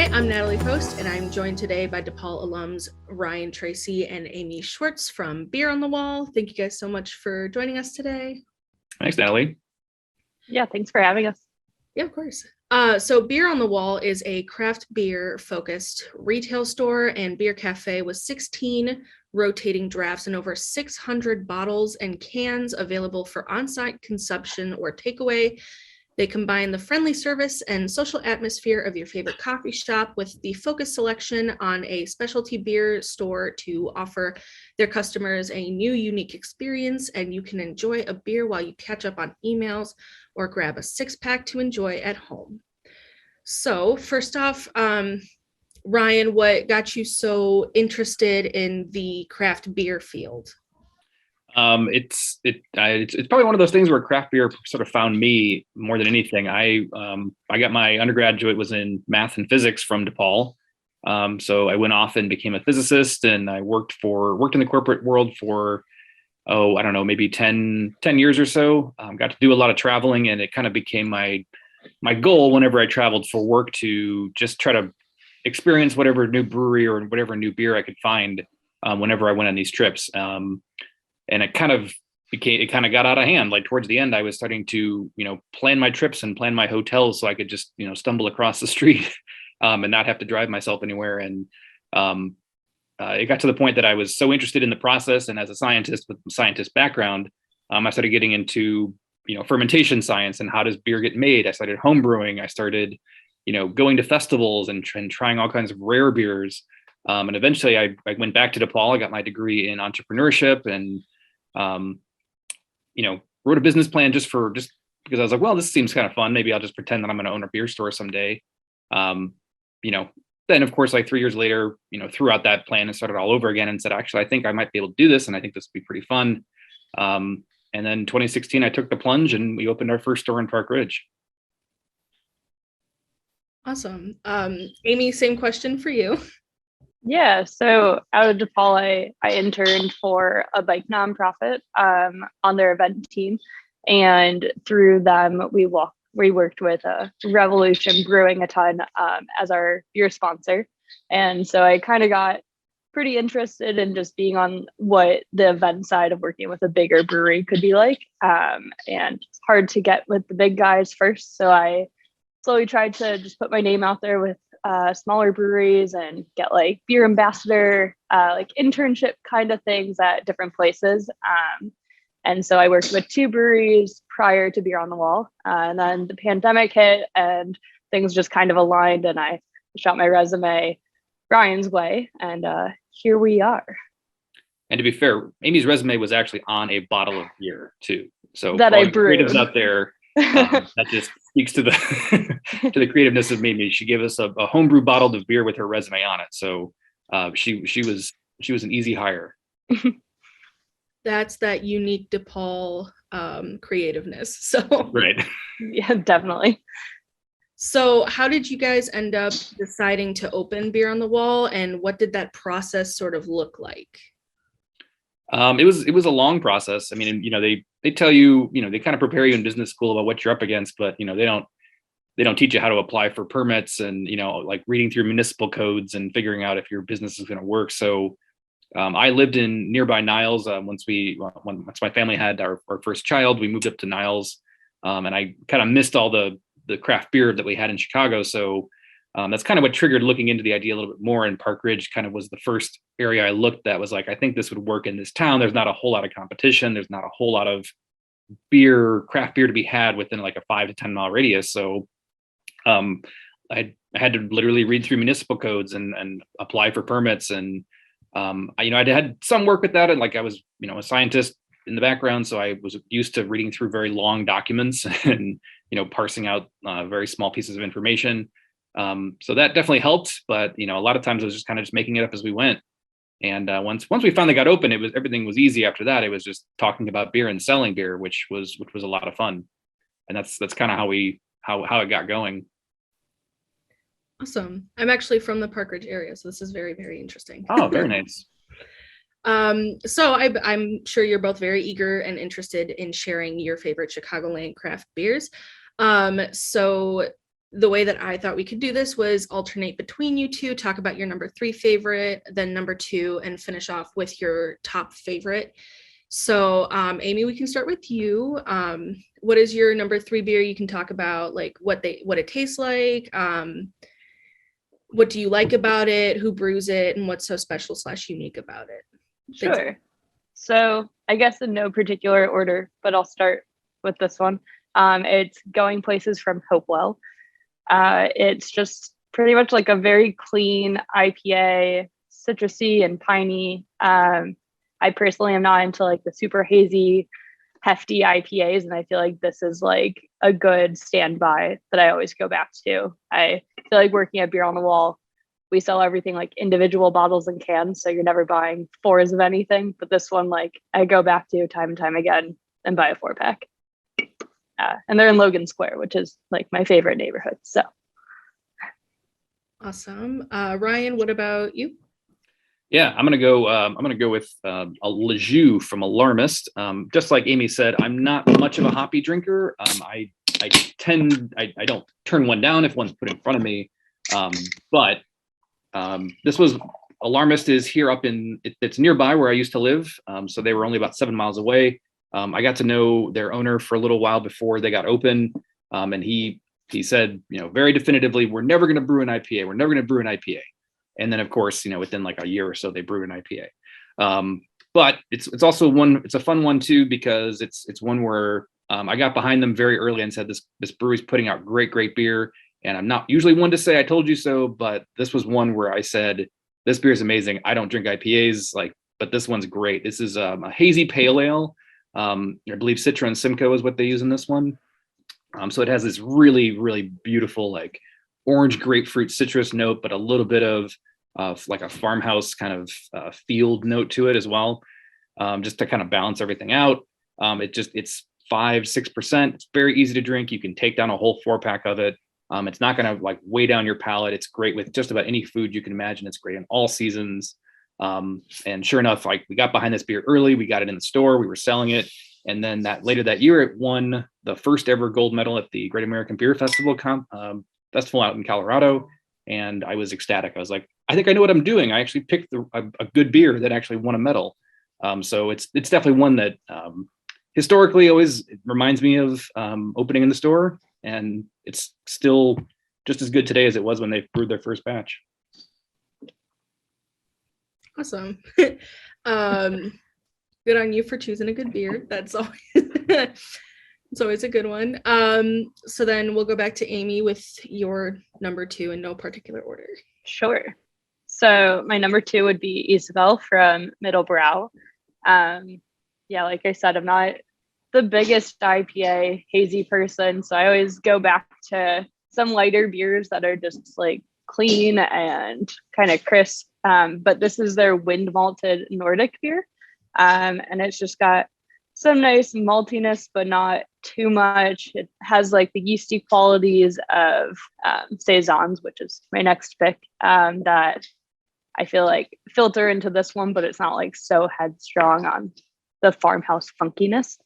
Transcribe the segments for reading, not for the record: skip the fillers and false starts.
Hi, I'm Nathalie Post, and I'm joined today by DePaul alums Ryan, Tracy, and Ami Schwartz from Beer on the Wall. Thank you guys so much for joining us today. Thanks, Nathalie. Yeah, thanks for having us. Yeah, of course. So Beer on the Wall is a craft beer focused retail store and beer cafe with 16 rotating drafts and over 600 bottles and cans available for on-site consumption or takeaway. They combine the friendly service and social atmosphere of your favorite coffee shop with the focused selection on a specialty beer store to offer their customers a new, unique experience, and you can enjoy a beer while you catch up on emails or grab a six-pack to enjoy at home. So first off, Ryan, what got you so interested in the craft beer field? It's probably one of those things where craft beer sort of found me more than anything. I got my undergraduate was in math and physics from DePaul. So I went off and became a physicist, and I worked in the corporate world for, I don't know, maybe 10 years or so. Got to do a lot of traveling, and it kind of became my goal whenever I traveled for work to just try to experience whatever new brewery or whatever new beer I could find whenever I went on these trips. And it kind of got out of hand. Like towards the end, I was starting to, plan my trips and plan my hotels so I could just, stumble across the street and not have to drive myself anywhere. And it got to the point that I was so interested in the process. And as a scientist with a scientist background, I started getting into, fermentation science and how does beer get made. I started home brewing. I started, going to festivals and trying all kinds of rare beers. And eventually I went back to DePaul. I got my degree in entrepreneurship and, wrote a business plan just because I was like, well, this seems kind of fun. Maybe I'll just pretend that I'm going to own a beer store someday. Then of course, like 3 years later, threw out that plan and started all over again and said, actually, I think I might be able to do this. And I think this would be pretty fun. And then 2016, I took the plunge and we opened our first store in Park Ridge. Awesome. Ami, same question for you. Yeah, so out of DePaul, I interned for a bike nonprofit on their event team, and through them we worked with Revolution Brewing a ton as our beer sponsor, and so I kind of got pretty interested in just being on what the event side of working with a bigger brewery could be like, and it's hard to get with the big guys first, so I slowly tried to just put my name out there with smaller breweries and get like beer ambassador, like internship kind of things at different places. And so I worked with 2 breweries prior to Beer on the Wall. And then the pandemic hit and things just kind of aligned, and I shot my resume Ryan's way, and here we are. And to be fair, Amy's resume was actually on a bottle of beer too. So that I brewed. Creatives out there, that just speaks to the to the creativeness of Mimi. She gave us a homebrew bottle of beer with her resume on it. So she was an easy hire. That's that unique DePaul creativeness. So right. Yeah, definitely. So how did you guys end up deciding to open Beer on the Wall, and what did that process sort of look like? It was a long process. I mean, they tell you, they kind of prepare you in business school about what you're up against, but they don't teach you how to apply for permits and, like reading through municipal codes and figuring out if your business is going to work. So I lived in nearby Niles. Once my family had our first child, we moved up to Niles, and I kind of missed all the craft beer that we had in Chicago. So that's kind of what triggered looking into the idea a little bit more. And Park Ridge kind of was the first area I looked at, was like, I think this would work in this town. There's not a whole lot of competition. There's not a whole lot of craft beer to be had within like a 5 to 10 mile radius. So I had to literally read through municipal codes and apply for permits. And I had some work with that. And like I was, a scientist in the background. So I was used to reading through very long documents and, parsing out very small pieces of information. So that definitely helped, but a lot of times I was just kind of just making it up as we went. And once we finally got open, everything was easy. After that, it was just talking about beer and selling beer, which was a lot of fun. And that's kind of how it got going. Awesome. I'm actually from the Park Ridge area, so this is very, very interesting. Oh, very nice. So I'm sure you're both very eager and interested in sharing your favorite Chicagoland craft beers. So the way that I thought we could do this was alternate between you two, talk about your number 3 favorite, then number 2, and finish off with your top favorite. So Amy, we can start with you. What is your number 3 beer? You can talk about like what it tastes like. What do you like about it? Who brews it? And what's so special / unique about it? Sure. So I guess in no particular order, but I'll start with this one. It's Going Places from Hopewell. It's just pretty much like a very clean IPA, citrusy and piney. I personally am not into like the super hazy, hefty IPAs, and I feel like this is like a good standby that I always go back to. I feel like working at Beer on the Wall, we sell everything like individual bottles and cans, so you're never buying 4s of anything. But this one, like I go back to time and time again and buy a 4-pack. And they're in Logan Square, which is like my favorite neighborhood. So awesome. Ryan, what about you? Yeah, I'm gonna go with a Lejeune from Alarmist. Just like Amy said, I'm not much of a hoppy drinker. I don't turn one down if one's put in front of me. But this was Alarmist is here up in it's nearby where I used to live. So they were only about 7 miles away. I got to know their owner for a little while before they got open, and he said, very definitively, we're never going to brew an IPA. We're never going to brew an IPA. And then, of course, within like a year or so, they brewed an IPA. But it's also it's a fun one too, because it's one where I got behind them very early and said this brewery's putting out great beer. And I'm not usually one to say I told you so, but this was one where I said this beer is amazing. I don't drink IPAs, but this one's great. This is a hazy pale ale. I believe Citra and Simcoe is what they use in this one. So it has this really, really beautiful like orange grapefruit citrus note, but a little bit of like a farmhouse kind of field note to it as well, just to kind of balance everything out. It's 5-6%. It's very easy to drink. You can take down a whole 4-pack of it. It's not going to like weigh down your palate. It's great with just about any food you can imagine. It's great in all seasons. And sure enough, like we got behind this beer early. We got it in the store. We were selling it. And then later that year, it won the first ever gold medal at the Great American Beer Festival festival out in Colorado. And I was ecstatic. I was like, I think I know what I'm doing. I actually picked a good beer that actually won a medal. So it's definitely one that historically always reminds me of opening in the store. And it's still just as good today as it was when they brewed their first batch. Awesome. Good on you for choosing a good beer. That's always it's always a good one. So then we'll go back to Amy with your number 2 in no particular order. Sure. So my number 2 would be Isabel from Middlebrow. Yeah, like I said, I'm not the biggest IPA hazy person, so I always go back to some lighter beers that are just like clean and kind of crisp. But this is their wind malted Nordic beer. And it's just got some nice maltiness, but not too much. It has like the yeasty qualities of saisons, which is my next pick, that I feel like filter into this one, but it's not like so headstrong on the farmhouse funkiness.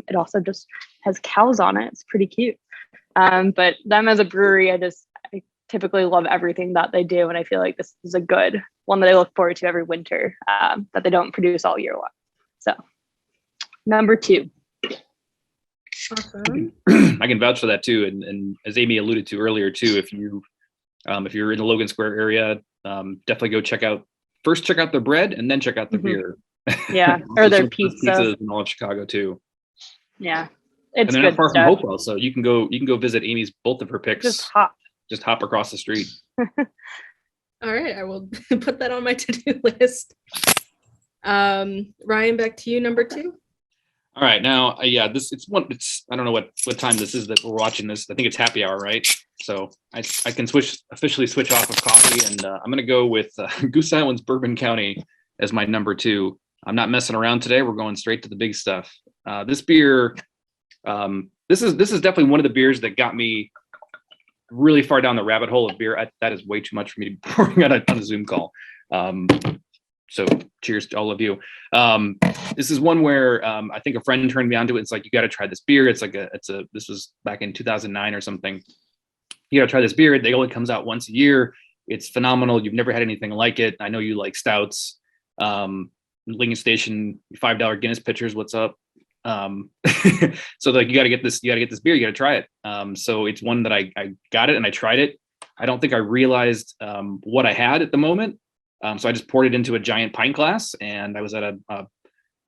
It also just has cows on it. It's pretty cute. But them as a brewery, I typically love everything that they do. And I feel like this is a good one that I look forward to every winter, that they don't produce all year long. So number 2. Awesome. I can vouch for that too. And as Amy alluded to earlier too, if you're in the Logan Square area, definitely go check out their bread and then check out the beer. Yeah. Or their pizza. Pizzas in all of Chicago too. Yeah. It's and they're not far from Hopewell, so you can go visit Amy's, both of her picks. Just hop across the street. All right, I will put that on my to-do list. Ryan, back to you, number 2. All right, now, yeah, I don't know what time this is that we're watching this. I think it's happy hour, right? So I can officially switch off of coffee, and I'm going to go with Goose Island's Bourbon County as my number 2. I'm not messing around today. We're going straight to the big stuff. This beer, this is definitely one of the beers that got me really far down the rabbit hole of beer. That is way too much for me to be pouring on a Zoom call. So cheers to all of you. This is one where I think a friend turned me onto it. It's like, you got to try this beer. It's like this was back in 2009 or something. you got to try this beer. They only comes out once a year. It's phenomenal. You've never had anything like it. I know you like stouts. Lincoln Station, $5 Guinness pitchers. What's up? So like, you got to get this beer. You got to try it. So it's one that I got it and I tried it. I don't think I realized what I had at the moment. So I just poured it into a giant pint glass, and I was at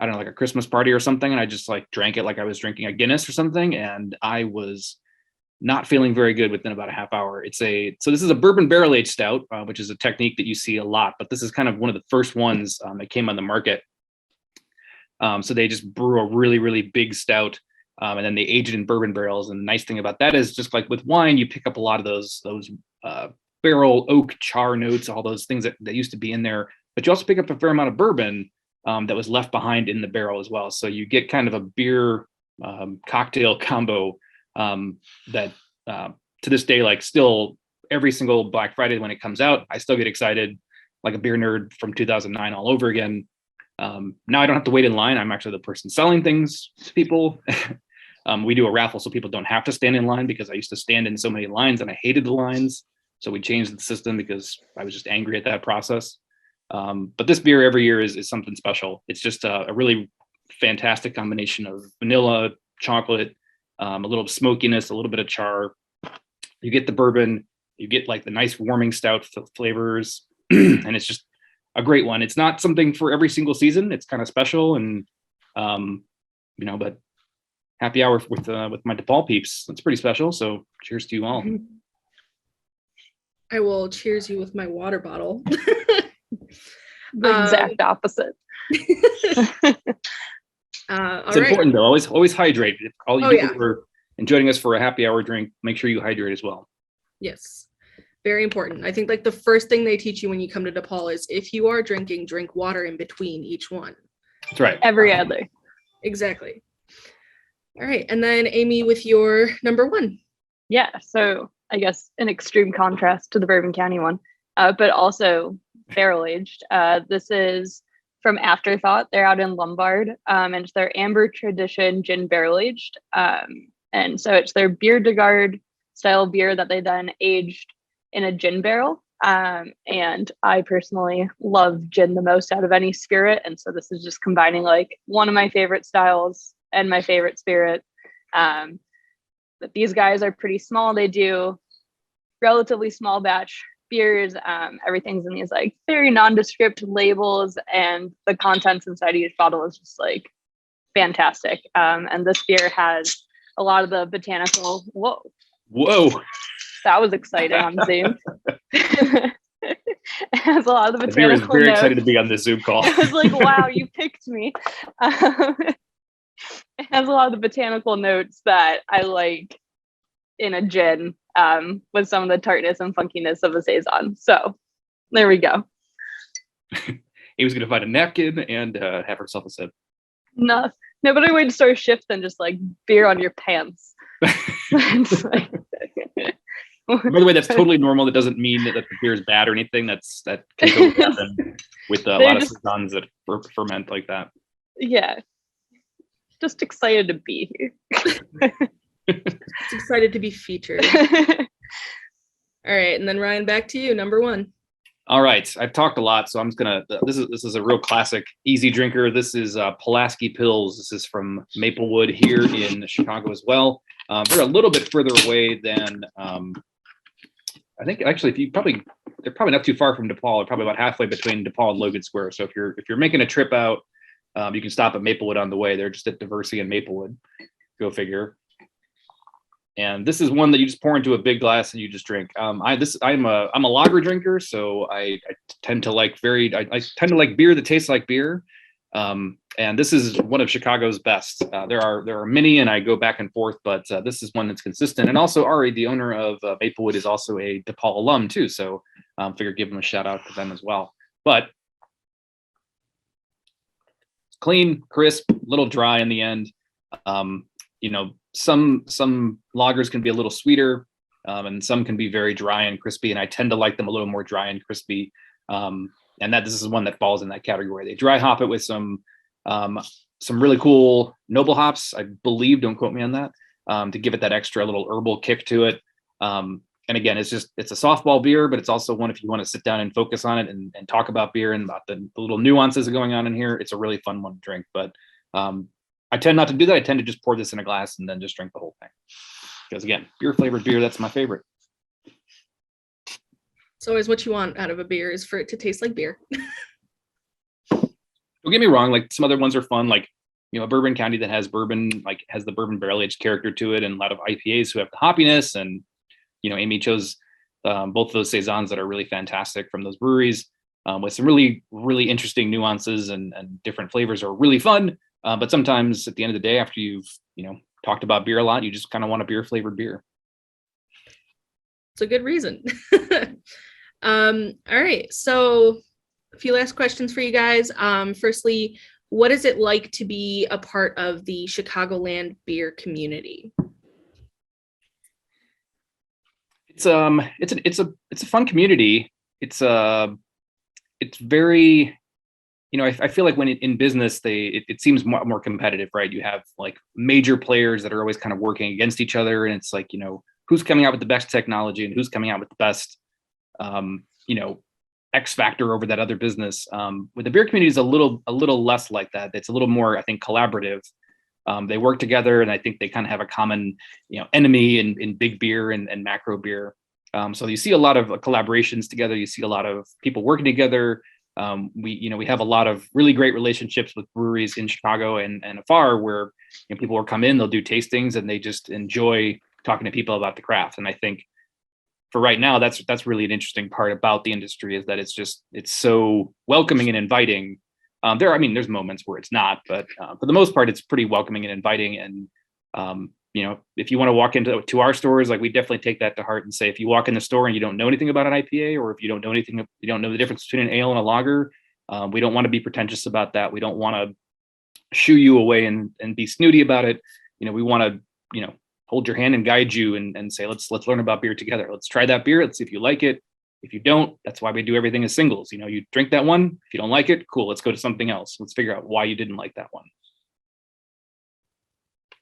I don't know, like a Christmas party or something. And I just like drank it like I was drinking a Guinness or something. And I was not feeling very good within about a half hour. So this is a bourbon barrel aged stout, which is a technique that you see a lot, but this is kind of one of the first ones that came on the market. So they just brew a really, really big stout, and then they age it in bourbon barrels. And the nice thing about that is, just like with wine, you pick up a lot of those barrel oak char notes, all those things that used to be in there, but you also pick up a fair amount of bourbon that was left behind in the barrel as well. So you get kind of a beer cocktail combo that to this day, like still every single Black Friday when it comes out, I still get excited like a beer nerd from 2009 all over again. Now I don't have to wait in line. I'm actually the person selling things to people. We do a raffle so people don't have to stand in line, because I used to stand in so many lines and I hated the lines. So we changed the system because I was just angry at that process. But this beer every year is something special. It's just a really fantastic combination of vanilla, chocolate, a little smokiness, a little bit of char. You get the bourbon, you get like the nice warming stout flavors, and it's just a great one. It's not something for every single season. It's kind of special, and but happy hour with my DePaul peeps. That's pretty special. So cheers to you all. I will cheers you with my water bottle. The exact opposite. It's important though. Always hydrate. If all you people are joining us for a happy hour drink, make sure you hydrate as well. Yes. Very important. I think like the first thing they teach you when you come to DePaul is, if you are drinking, drink water in between each one. That's right. Every other. Exactly. All right. And then Amy, with your number one. Yeah. So I guess an extreme contrast to the Bourbon County one, but also barrel aged. This is from Afterthought. They're out in Lombard, and it's their Amber Tradition Gin Barrel Aged. And so it's their beer de garde style beer that they then aged in a gin barrel. And I personally love gin the most out of any spirit. And so this is just combining like one of my favorite styles and my favorite spirit. But these guys are pretty small. They do relatively small batch beers. Everything's in these like very nondescript labels, and the contents inside each bottle is just like fantastic. And this beer has a lot of the botanical. Whoa. That was exciting on Zoom. It has a lot of the botanical. Vera is very excited to be on this Zoom call. I was like, wow, you picked me. It has a lot of the botanical notes that I like in a gin, with some of the tartness and funkiness of a saison. So there we go. He was going to find a napkin and have herself a sip. No better way to start a shift than just like beer on your pants. By the way, that's totally normal. That doesn't mean that the beer is bad or anything. That can go happen with a lot of saisons that ferment like that. Yeah. Just excited to be here. Just excited to be featured. All right, and then Ryan, back to you, number one. All right, I've talked a lot, so I'm just gonna. This is a real classic, easy drinker. This is Pulaski Pils. This is from Maplewood here in Chicago as well. They're a little bit further away than I think. Actually, they're probably not too far from DePaul. They're probably about halfway between DePaul and Logan Square. So if you're making a trip out, you can stop at Maplewood on the way. They're just at Diversey and Maplewood. Go figure. And this is one that you just pour into a big glass and you just drink. I'm a lager drinker, so I tend to like I tend to like beer that tastes like beer. And this is one of Chicago's best. There are many, and I go back and forth, but this is one that's consistent. And also Ari, the owner of Maplewood, is also a DePaul alum too. So figure give him a shout out to them as well. But clean, crisp, little dry in the end. Some lagers can be a little sweeter, and some can be very dry and crispy, and I tend to like them a little more dry and crispy. And this is one that falls in that category. They dry hop it with some really cool noble hops, I believe. Don't quote me on that. To give it that extra little herbal kick to it. And again, it's a softball beer, but it's also one if you want to sit down and focus on it and talk about beer and about the little nuances going on in here. It's a really fun one to drink. But I tend not to do that. I tend to just pour this in a glass and then just drink the whole thing. Because again, beer flavored beer, that's my favorite. It's always what you want out of a beer is for it to taste like beer. Don't get me wrong, like some other ones are fun, like a bourbon county that has bourbon, like has the bourbon barrel aged character to it, and a lot of IPAs who have the hoppiness. And Amy chose both of those saisons that are really fantastic from those breweries with some really, really interesting nuances and different flavors are really fun. But sometimes at the end of the day, after you've, talked about beer a lot, you just kind of want a beer flavored beer. It's a good reason. All right. So a few last questions for you guys. Firstly, what is it like to be a part of the Chicagoland beer community? It's a fun community. It's very, I feel like when in business, it seems more competitive, right? You have like major players that are always kind of working against each other. And it's like, who's coming out with the best technology and who's coming out with the best, X factor over that other business. With the beer community is a little less like that. It's a little more, I think, collaborative. They work together, and I think they kind of have a common, enemy in big beer and macro beer. So you see a lot of collaborations together. You see a lot of people working together. We have a lot of really great relationships with breweries in Chicago and afar, where people will come in, they'll do tastings, and they just enjoy talking to people about the craft. And I think for right now, that's really an interesting part about the industry, is that it's so welcoming and inviting. There's moments where it's not, but for the most part, it's pretty welcoming and inviting. And if you want to walk into our stores, like we definitely take that to heart and say, if you walk in the store and you don't know anything about an IPA, or if you don't know anything, you don't know the difference between an ale and a lager, we don't want to be pretentious about that. We don't want to shoo you away and be snooty about it. We want to, hold your hand and guide you and say, let's learn about beer together. Let's try that beer. Let's see if you like it. If you don't, that's why we do everything as singles. You drink that one. If you don't like it, cool. Let's go to something else. Let's figure out why you didn't like that one.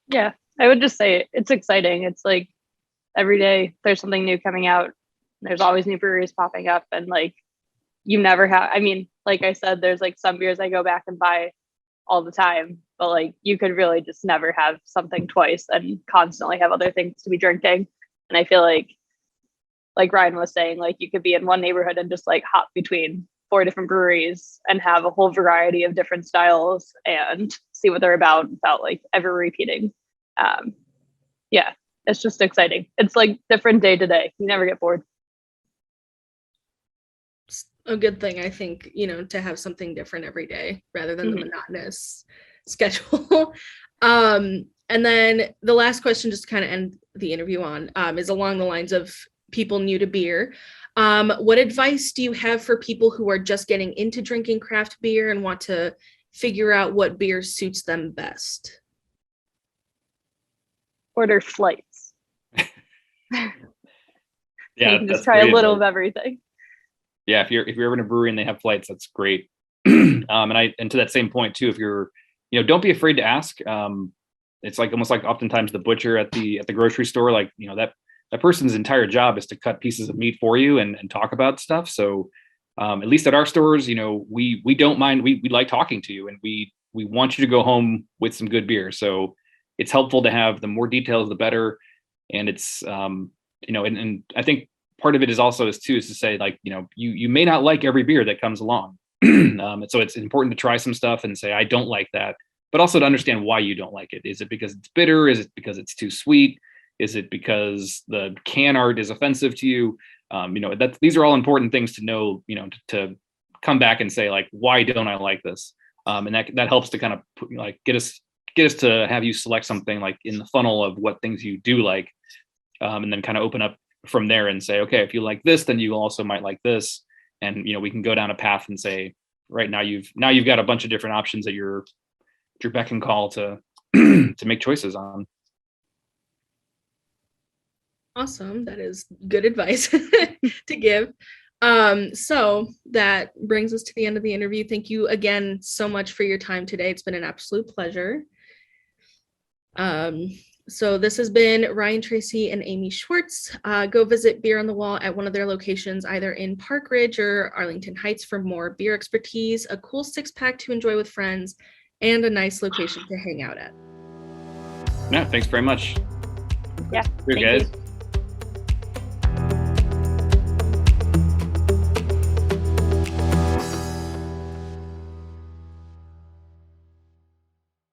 Yeah, I would just say it's exciting. It's like every day there's something new coming out. There's always new breweries popping up, and like you never have. Like I said, there's like some beers I go back and buy all the time, but like you could really just never have something twice and constantly have other things to be drinking. And I feel like Ryan was saying, like you could be in one neighborhood and just like hop between 4 different breweries and have a whole variety of different styles and see what they're about without like ever repeating. Yeah, it's just exciting. It's like different day to day. You never get bored. A good thing, I think, to have something different every day rather than the monotonous schedule. And then the last question, just to kind of end the interview on, is along the lines of people new to beer. What advice do you have for people who are just getting into drinking craft beer and want to figure out what beer suits them best? Order flights. Yeah, you can just try a little of everything. Yeah, if you're ever in a brewery and they have flights, that's great. And to that same point too, if you're, don't be afraid to ask. It's like almost like oftentimes the butcher at the grocery store, like, that person's entire job is to cut pieces of meat for you and talk about stuff. So at least at our stores, we don't mind. We like talking to you, and we want you to go home with some good beer. So it's helpful to have the more details, the better. And it's, and I think part of it is also is to say, like, you may not like every beer that comes along. And so it's important to try some stuff and say, I don't like that, but also to understand why you don't like it. Is it because it's bitter? Is it because it's too sweet? Is it because the can art is offensive to you? These are all important things to know, to come back and say, like, why don't I like this? And that helps to kind of get us to have you select something like in the funnel of what things you do like, and then kind of open up from there and say, okay, if you like this, then you also might like this. And, we can go down a path and say, right now you've got a bunch of different options at your beck and call to to make choices on. Awesome. That is good advice to give. So that brings us to the end of the interview. Thank you again so much for your time today. It's been an absolute pleasure. So this has been Ryan Tracy and Ami Schwartz. Go visit Beer on the Wall at one of their locations, either in Park Ridge or Arlington Heights, for more beer expertise, a cool 6-pack to enjoy with friends, and a nice location to hang out at. Yeah, thanks very much. Yeah, Cheers, thank guys. you.